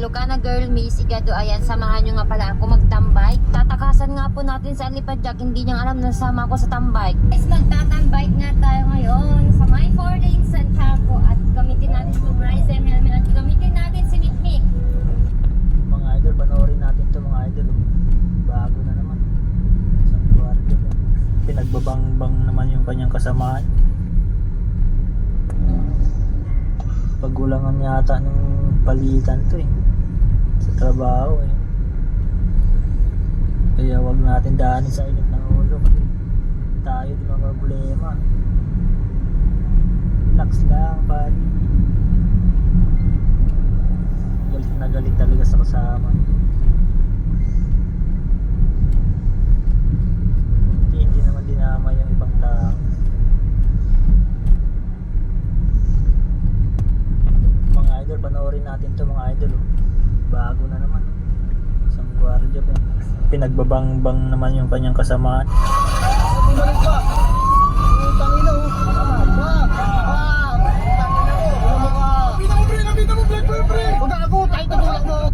Ilocana Girl Miss Igado, ayan, samahan nyo nga pala ako magtambike. Tatakasan nga po natin sa Alipadyak, hindi niyang alam na sama ako sa tambike. Guys, magtatambike nga tayo ngayon sa My 4 Lanes Santiago at gamitin natin itong Rise and Helmet at gamitin natin si Mikmik. Mga idol, panoorin natin to mga idol. Bago na naman. Isang kwarto. Pinagbabangbang naman yung kanyang kasamaan. Pagulangan yata ng palitan to eh. Sa trabaho eh. Kaya wag natin daanin sa init ng ulo. Kasi tayo di mga problema. Relax lang pari. Galit na galit talaga sa kasama. Hindi naman dinama yung ibang tao. Mga idol, panoorin natin to mga idol. Bago na naman. Isang gwardiya pa. Pinagbabangbang naman yung kanyang kasamaan. Bumalik ka! Utang ina oh! Pita mo pre! Pita mo pre! Pre! Huwag ako! Tayo tutulak mo!